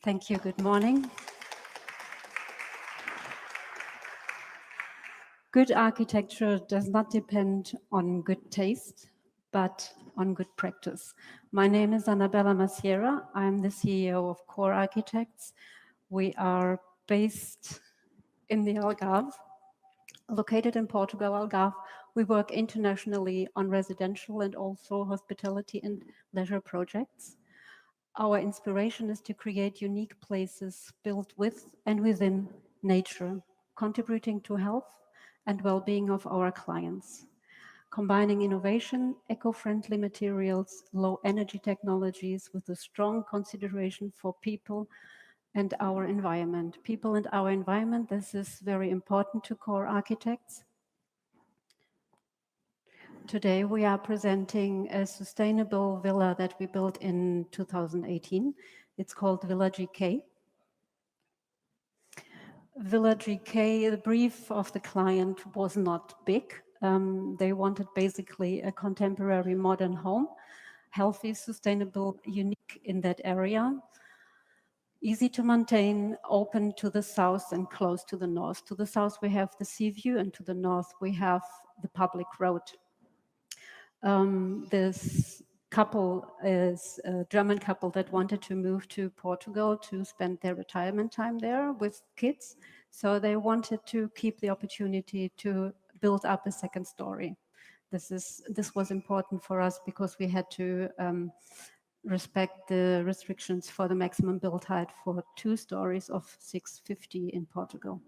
Thank you. Good morning. Good architecture does not depend on good taste, but on good practice. My name is Annabella Maciera. I'm the CEO of Core Architects. We are based in the Algarve, located in Portugal, Algarve. We work internationally on residential and also hospitality and leisure projects. Our inspiration is to create unique places built with and within nature, contributing to health and well-being of our clients, combining innovation, eco-friendly materials, low-energy technologies with a strong consideration for people and our environment. People and our environment, this is very important to Core Architects. Today we are presenting a sustainable villa that we built in 2018. It's called Villa GK. Villa GK, the brief of the client was not big. They wanted basically a contemporary modern home, healthy, sustainable, unique in that area, easy to maintain, open to the south and close to the north. To the south we have the sea view and to the north we have the public road. This couple is a German couple that wanted to move to Portugal to spend their retirement time there with kids. So they wanted to keep the opportunity to build up a second story. This was important for us because we had to respect the restrictions for the maximum build height for 2 stories of 650 in Portugal.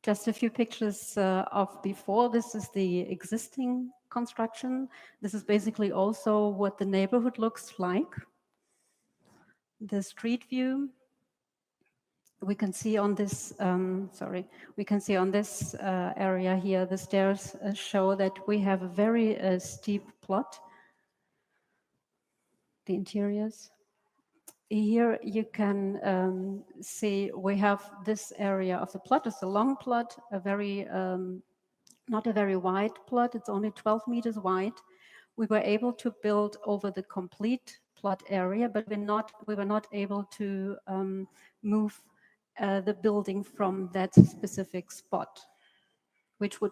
Just a few pictures of before. This is the existing construction. This is basically also what the neighborhood looks like. The street view. We can see on this, we can see on this area here, the stairs show that we have a very steep plot. The interiors. Here you can see we have this area of the plot. It's a long plot, a very not a very wide plot. It's only 12 meters wide. We were able to build over the complete plot area, but we were not able to move the building from that specific spot, which would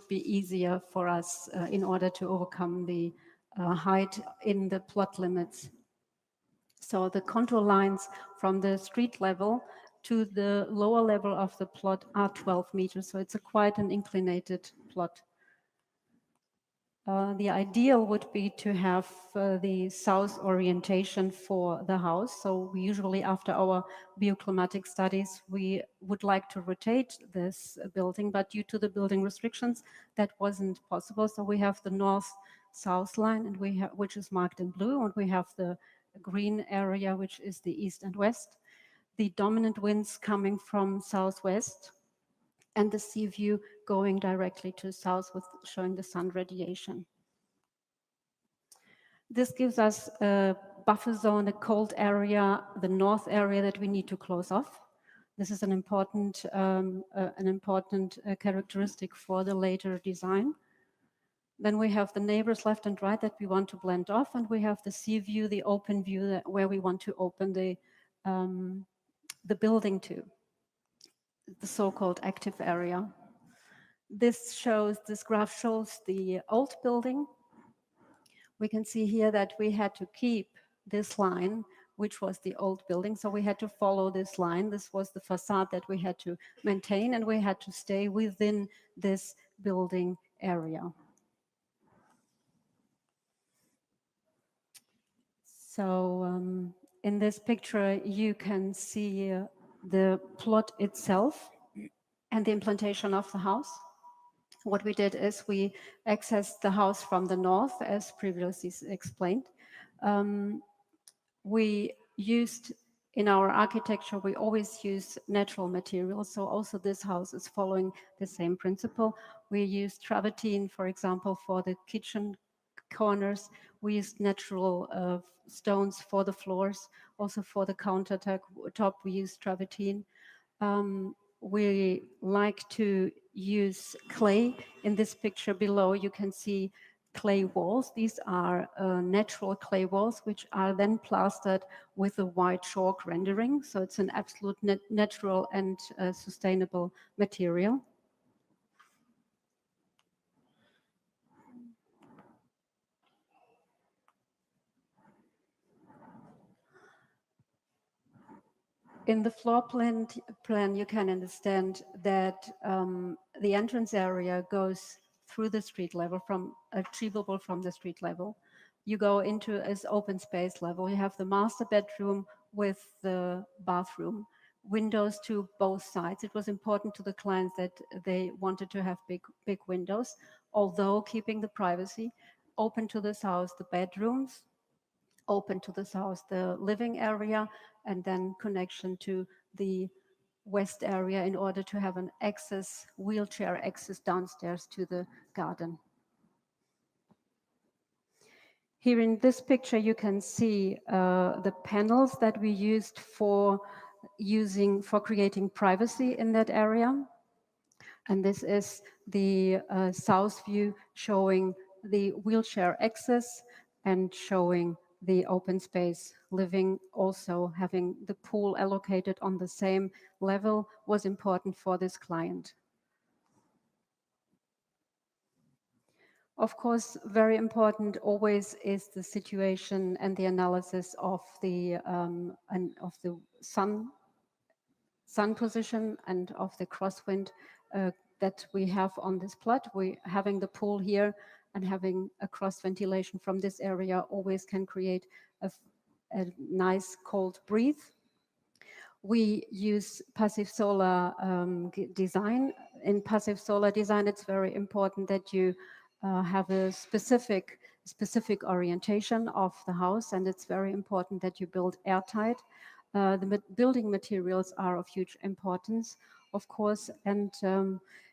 be easier for us in order to overcome the height in the plot limits. So the contour lines from the street level to the lower level of the plot are 12 meters. So it's quite an inclinated plot. The ideal would be to have the south orientation for the house. So we usually, after our bioclimatic studies, we would like to rotate this building, but due to the building restrictions, that wasn't possible. So we have the north-south line, and which is marked in blue, and we have the green area, which is the east and west. The dominant winds coming from southwest, and the sea view going directly to south with showing the sun radiation. This gives us a buffer zone, a cold area, the north area that we need to close off. This is an important characteristic for the later design. Then we have the neighbors left and right that we want to blend off, and we have the sea view, the open view where we want to open the building to, the so-called active area. This graph shows the old building. We can see here that we had to keep this line, which was the old building. So we had to follow this line. This was the facade that we had to maintain, and we had to stay within this building area. So in this picture, you can see the plot itself and the implantation of the house. What we did is we accessed the house from the north, as previously explained. We used, in our architecture, we always use natural materials. So also this house is following the same principle. We used travertine, for example, for the kitchen corners. We used natural stones for the floors. Also for the countertop, we used travertine. We like to use clay. In this picture below, you can see clay walls. These are natural clay walls, which are then plastered with a white chalk rendering. So it's an absolute natural and sustainable material. In the floor plan, you can understand that the entrance area goes through the street level, achievable from the street level. You go into as open space level. You have the master bedroom with the bathroom, windows to both sides. It was important to the clients that they wanted to have big windows, although keeping the privacy. Open to this house, the bedrooms, open to the south, the living area, and then connection to the west area in order to have an access, wheelchair access downstairs to the garden. Here in this picture, you can see the panels that we used for creating privacy in that area. And this is the south view showing the wheelchair access and showing the open space living. Also having the pool allocated on the same level was important for this client. Of course, very important always is the situation and the analysis of the sun position and of the crosswind that we have on this plot. We having the pool here and having a cross ventilation from this area always can create a nice cold breeze. We use passive solar design. In passive solar design, it's very important that you have a specific orientation of the house, and it's very important that you build airtight. The building materials are of huge importance, of course, and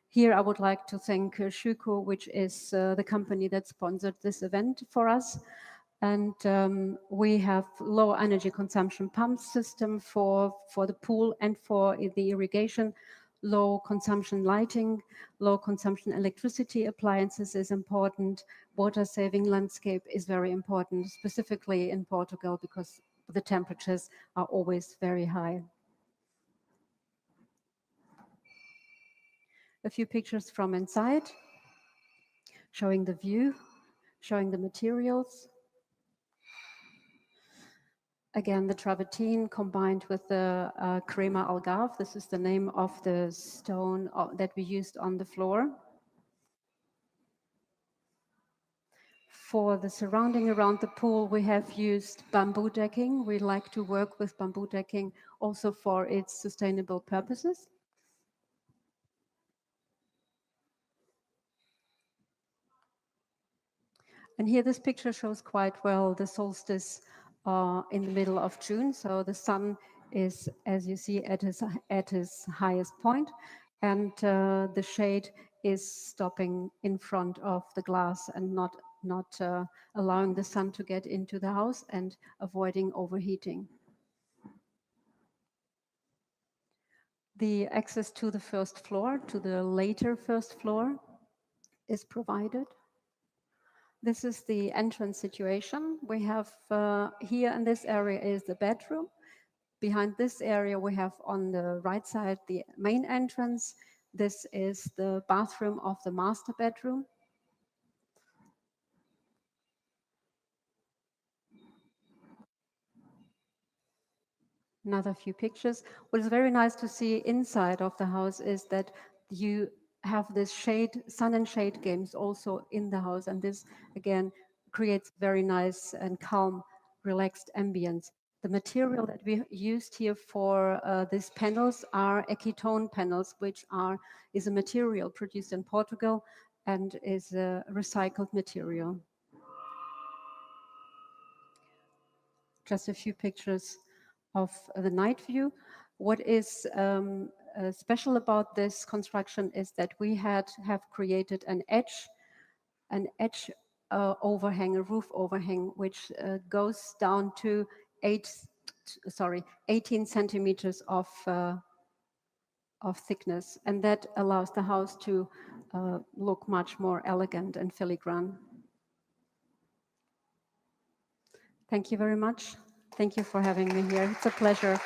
here I would like to thank Schuko, which is the company that sponsored this event for us. And we have low energy consumption pump system for the pool and for the irrigation. Low consumption lighting, low consumption electricity appliances is important. Water saving landscape is very important, specifically in Portugal, because the temperatures are always very high. A few pictures from inside, showing the view, showing the materials. Again, the travertine combined with the crema algarve. This is the name of the stone that we used on the floor. For the surrounding around the pool, we have used bamboo decking. We like to work with bamboo decking also for its sustainable purposes. And here this picture shows quite well the solstice in the middle of June. So the sun is, as you see, at his highest point, and the shade is stopping in front of the glass and not allowing the sun to get into the house and avoiding overheating. The access to the first floor, to the later first floor, is provided. This is the entrance situation. We have here in this area is the bedroom. Behind this area, we have on the right side the main entrance. This is the bathroom of the master bedroom. Another few pictures. What is very nice to see inside of the house is that you have this sun and shade games also in the house. And this, again, creates very nice and calm, relaxed ambience. The material that we used here for these panels are ekitone panels, which is a material produced in Portugal and is a recycled material. Just a few pictures of the night view. What is special about this construction is that we have created an edge overhang, a roof overhang, which goes down to 18 centimeters of thickness, and that allows the house to look much more elegant and filigrane. Thank you very much. Thank you for having me here. It's a pleasure.